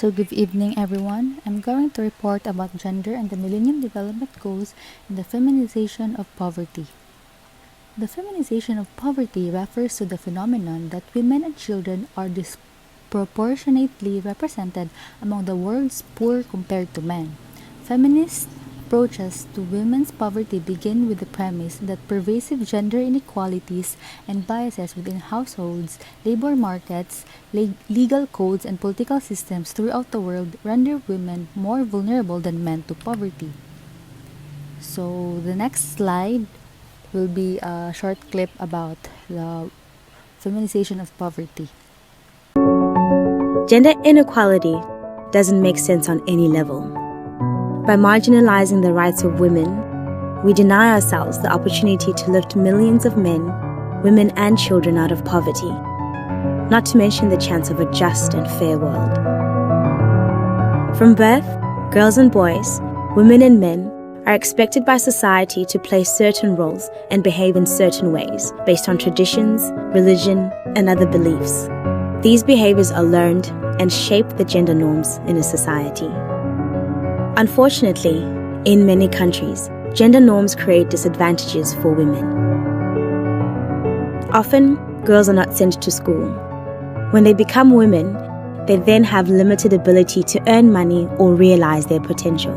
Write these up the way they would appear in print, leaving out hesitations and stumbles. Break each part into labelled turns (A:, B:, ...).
A: So, good evening, everyone. I'm going to report about gender and the Millennium Development Goals and the feminization of poverty. The feminization of poverty refers to the phenomenon that women and children are disproportionately represented among the world's poor compared to men. Feminist approaches to women's poverty begin with the premise that pervasive gender inequalities and biases within households, labor markets, legal codes, and political systems throughout the world render women more vulnerable than men to poverty. So, the next slide will be a short clip about the feminization of poverty.
B: Gender inequality doesn't make sense on any level. By marginalizing the rights of women, we deny ourselves the opportunity to lift millions of men, women, and children out of poverty, not to mention the chance of a just and fair world. From birth, girls and boys, women and men are expected by society to play certain roles and behave in certain ways based on traditions, religion, and other beliefs. These behaviors are learned and shape the gender norms in a society. Unfortunately, in many countries, gender norms create disadvantages for women. Often, girls are not sent to school. When they become women, they then have limited ability to earn money or realize their potential.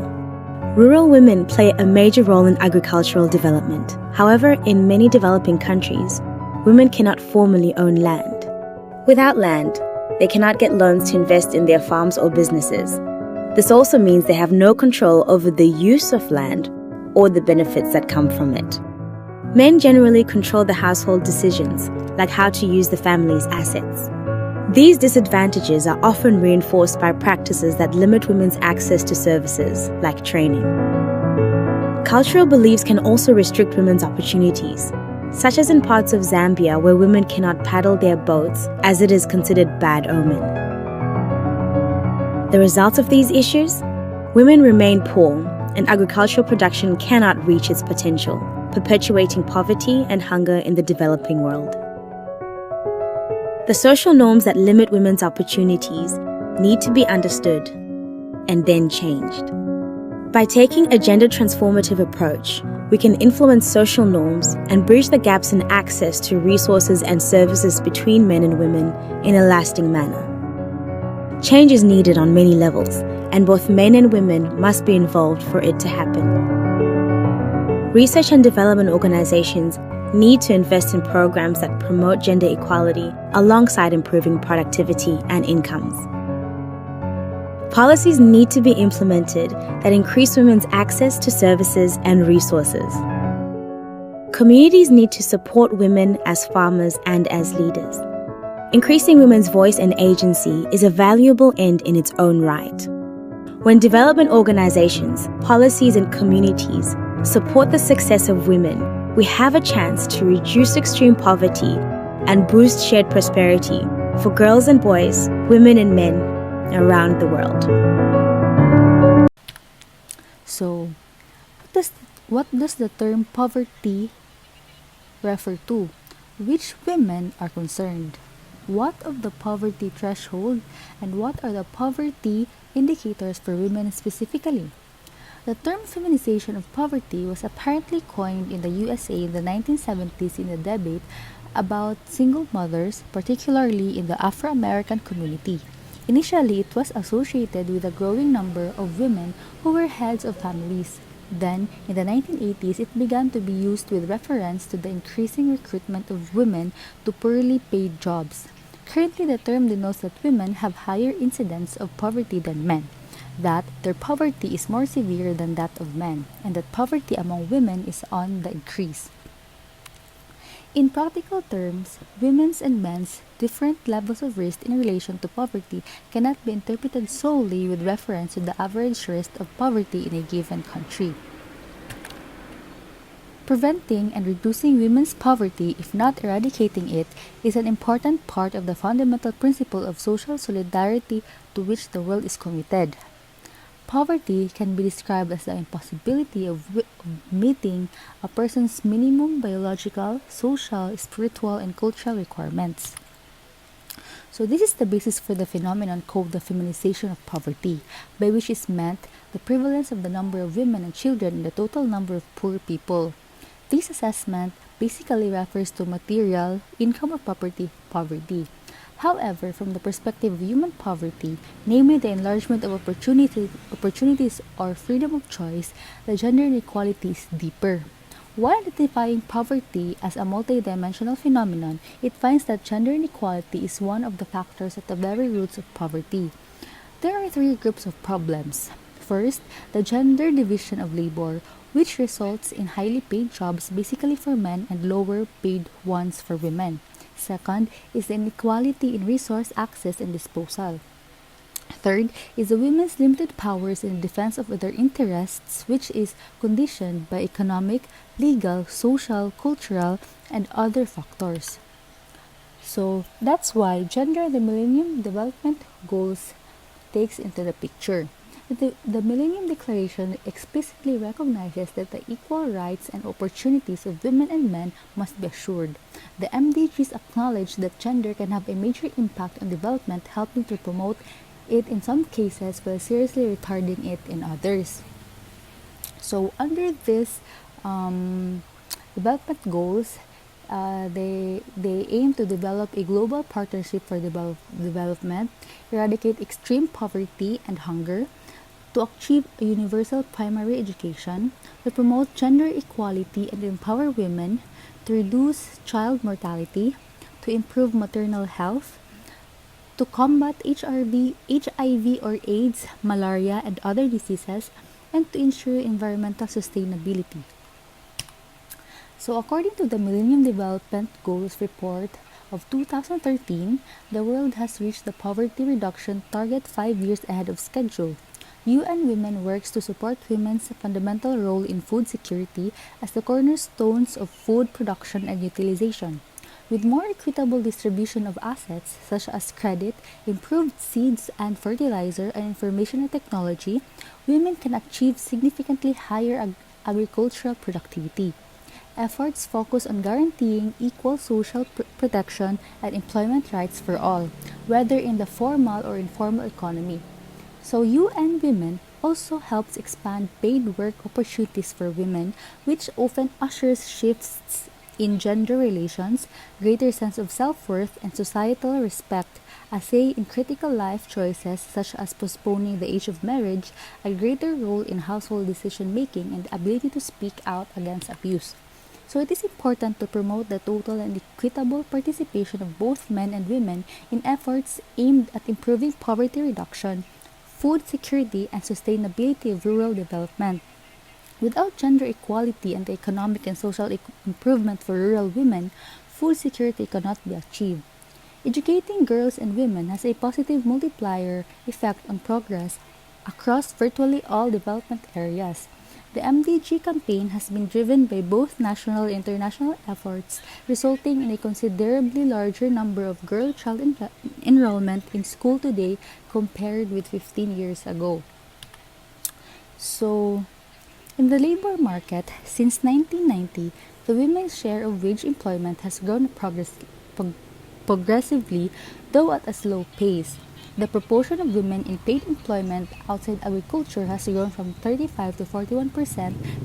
B: Rural women play a major role in agricultural development. However, in many developing countries, women cannot formally own land. Without land, they cannot get loans to invest in their farms or businesses. This also means they have no control over the use of land or the benefits that come from it. Men generally control the household decisions, like how to use the family's assets. These disadvantages are often reinforced by practices that limit women's access to services, like training. Cultural beliefs can also restrict women's opportunities, such as in parts of Zambia where women cannot paddle their boats as it is considered bad omen. The result of these issues? Women remain poor and agricultural production cannot reach its potential, perpetuating poverty and hunger in the developing world. The social norms that limit women's opportunities need to be understood and then changed. By taking a gender transformative approach, we can influence social norms and bridge the gaps in access to resources and services between men and women in a lasting manner. Change is needed on many levels, and both men and women must be involved for it to happen. Research and development organizations need to invest in programs that promote gender equality alongside improving productivity and incomes. Policies need to be implemented that increase women's access to services and resources. Communities need to support women as farmers and as leaders. Increasing women's voice and agency is a valuable end in its own right. When development organizations, policies, and communities support the success of women, we have a chance to reduce extreme poverty and boost shared prosperity for girls and boys, women and men around the world.
A: So, what does the term poverty refer to? Which women are concerned? What of the poverty threshold, and what are the poverty indicators for women specifically? The term feminization of poverty was apparently coined in the USA in the 1970s in a debate about single mothers, particularly in the Afro-American community. Initially, it was associated with a growing number of women who were heads of families. Then, in the 1980s, it began to be used with reference to the increasing recruitment of women to poorly paid jobs. Currently, the term denotes that women have higher incidence of poverty than men, that their poverty is more severe than that of men, and that poverty among women is on the increase. In practical terms, women's and men's different levels of risk in relation to poverty cannot be interpreted solely with reference to the average risk of poverty in a given country. Preventing and reducing women's poverty, if not eradicating it, is an important part of the fundamental principle of social solidarity to which the world is committed. Poverty can be described as the impossibility of meeting a person's minimum biological, social, spiritual, and cultural requirements. So this is the basis for the phenomenon called the feminization of poverty, by which is meant the prevalence of the number of women and children in the total number of poor people. This assessment basically refers to material, income or property poverty. However, from the perspective of human poverty, namely the enlargement of opportunities or freedom of choice, the gender inequality is deeper. While identifying poverty as a multidimensional phenomenon, it finds that gender inequality is one of the factors at the very roots of poverty. There are three groups of problems. First, the gender division of labor, which results in highly paid jobs basically for men and lower paid ones for women. Second is the inequality in resource access and disposal. Third is the women's limited powers in defense of their interests, which is conditioned by economic, legal, social, cultural, and other factors. So that's why gender and the Millennium Development Goals takes into the picture. The Millennium Declaration explicitly recognizes that the equal rights and opportunities of women and men must be assured. The MDGs acknowledge that gender can have a major impact on development, helping to promote it in some cases while seriously retarding it in others. So under this development goals, they aim to develop a global partnership for development, eradicate extreme poverty and hunger, to achieve a universal primary education, to promote gender equality and empower women, to reduce child mortality, to improve maternal health, to combat HIV or AIDS, malaria, and other diseases, and to ensure environmental sustainability. So according to the Millennium Development Goals report of 2013, the world has reached the poverty reduction target 5 years ahead of schedule. UN Women works to support women's fundamental role in food security as the cornerstones of food production and utilization. With more equitable distribution of assets such as credit, improved seeds and fertilizer, and information technology, women can achieve significantly higher agricultural productivity. Efforts focus on guaranteeing equal social protection and employment rights for all, whether in the formal or informal economy. So UN Women also helps expand paid work opportunities for women, which often ushers shifts in gender relations, greater sense of self-worth, and societal respect, a say in critical life choices such as postponing the age of marriage, a greater role in household decision-making, and the ability to speak out against abuse. So it is important to promote the total and equitable participation of both men and women in efforts aimed at improving poverty reduction, food security, and sustainability of rural development. Without gender equality and the economic and social improvement for rural women, food security cannot be achieved. Educating girls and women has a positive multiplier effect on progress across virtually all development areas. The MDG campaign has been driven by both national and international efforts, resulting in a considerably larger number of girl child enrollment in school today compared with 15 years ago. So, in the labor market, since 1990, the women's share of wage employment has grown progressively, though at a slow pace. The proportion of women in paid employment outside agriculture has grown from 35 to 41%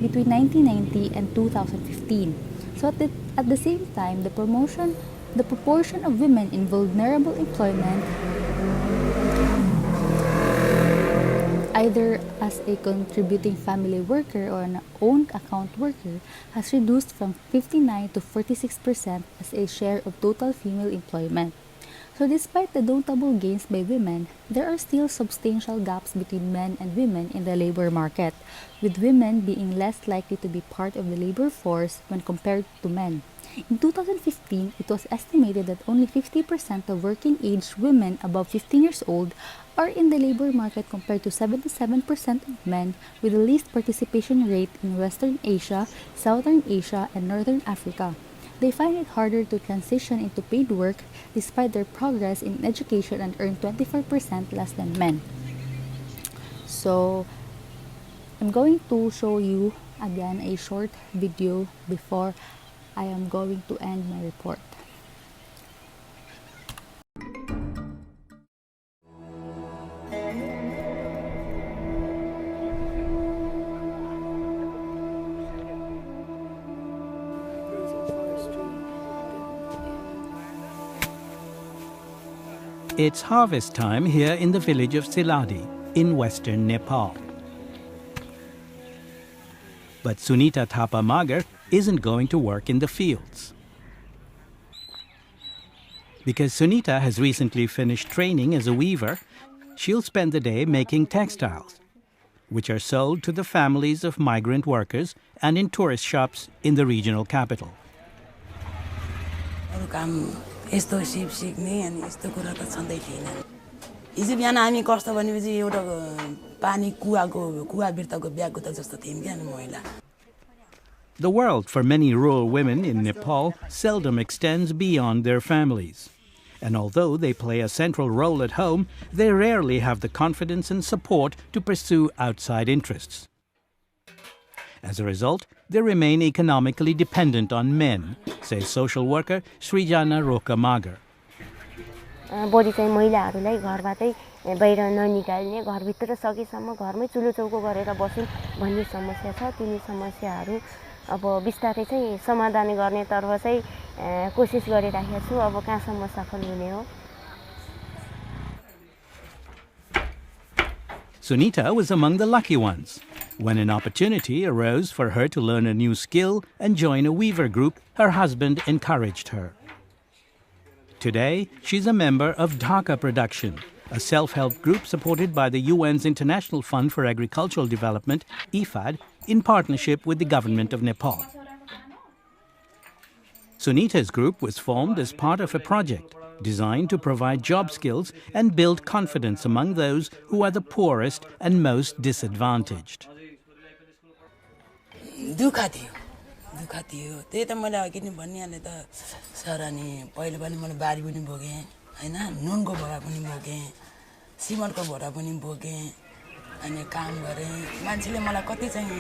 A: between 1990 and 2015. So at the same time, the proportion of women in vulnerable employment, either as a contributing family worker or an own account worker, has reduced from 59 to 46% as a share of total female employment. So despite the notable gains by women, there are still substantial gaps between men and women in the labor market, with women being less likely to be part of the labor force when compared to men. In 2015, it was estimated that only 50% of working-age women above 15 years old are in the labor market compared to 77% of men, with the least participation rate in Western Asia, Southern Asia, and Northern Africa. They find it harder to transition into paid work despite their progress in education and earn 24% less than men. So, I'm going to show you again a short video before I am going to end my report.
C: It's harvest time here in the village of Siladi in western Nepal. But Sunita Thapa Magar isn't going to work in the fields. Because Sunita has recently finished training as a weaver, she'll spend the day making textiles, which are sold to the families of migrant workers and in tourist shops in the regional capital.
D: यस्तो SIP सिक्ने अनि यस्तो कुरा त छँदै थिएन हिजो बिहान हामी कस्तो भनेपछि एउटा पानी कुवा बिर्ताको ब्यागको त जस्तो थियौं के अनि महिला
C: The world for many rural women in Nepal seldom extends beyond their families. And although they play a central role at home, they rarely have the confidence and support to pursue outside interests. As a result, they remain economically dependent on men, says social worker Srijana Roka Magar.
E: बढी चाहिँ महिलाहरूलाई घरबाटै बाहिर ननिकाल्ने घरभित्र सकेसम्म घरमै चुलो चौको गरेर बस्नु भन्ने समस्या छ तिनी समस्याहरू अब बिस्तारै चाहिँ समाधान गर्नेतर्फ चाहिँ कोसिस गरिराखेको छु अब कहाँसम्म सफल हुने हो
C: Sunita was among the lucky ones. When an opportunity arose for her to learn a new skill and join a weaver group, her husband encouraged her. Today, she's a member of Dhaka Production, a self-help group supported by the UN's International Fund for Agricultural Development, IFAD, in partnership with the government of Nepal. Sunita's group was formed as part of a project designed to provide job skills and build confidence among those who are the poorest and most disadvantaged.
D: दुःख थियो त्यही त मैले अघि नि भनिहाले त sir अनि पहिले पनि मैले बारी पनि भोगे हैन नुनको भरा पनि भोगे सिमटको भरा पनि भोगे अनि काम गरे मान्छेले मलाई कति चाहिँ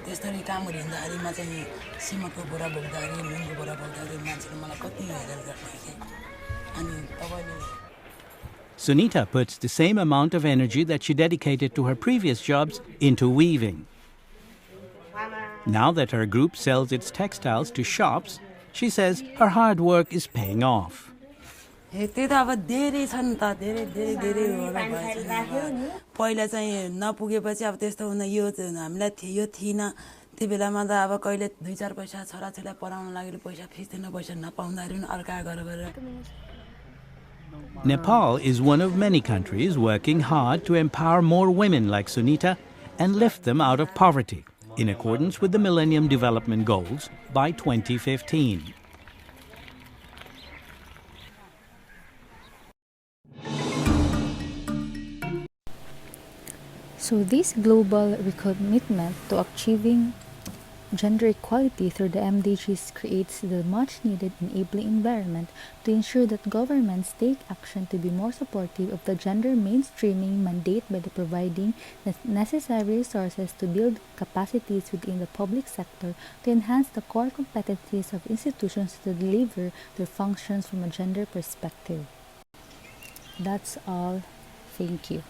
D: त्यसरी काम गरिँदाखेरि म चाहिँ सिमटको भरा भोग्दाखेरि नुनको भरा भोग्दाखेरि मान्छेले मलाई कति हेरेर गर्ने के अनि तपाईले
C: Sunita puts the same amount of energy that she dedicated to her previous jobs into weaving. Now that her group sells its textiles to shops, she says her hard work is paying off.
D: त्यो त अब धेरै छन् त धेरै होला भएछ पहिला चाहिँ नपुगेपछि अब त्यस्तो हुँदा यो हामीलाई यो थिएन त्यो बेलामा त अब कहिले 2-4 पैसा छोराछोरीलाई पढाउन लागि पैसा फिस दिन पैसा नपाउँदाखेरि पनि अर्का गरेर
C: Nepal is one of many countries working hard to empower more women like Sunita and lift them out of poverty, in accordance with the Millennium Development Goals by 2015.
A: So this global recommitment to achieving gender equality through the MDGs creates the much-needed enabling environment to ensure that governments take action to be more supportive of the gender mainstreaming mandate by providing the necessary resources to build capacities within the public sector to enhance the core competencies of institutions to deliver their functions from a gender perspective. That's all. Thank you.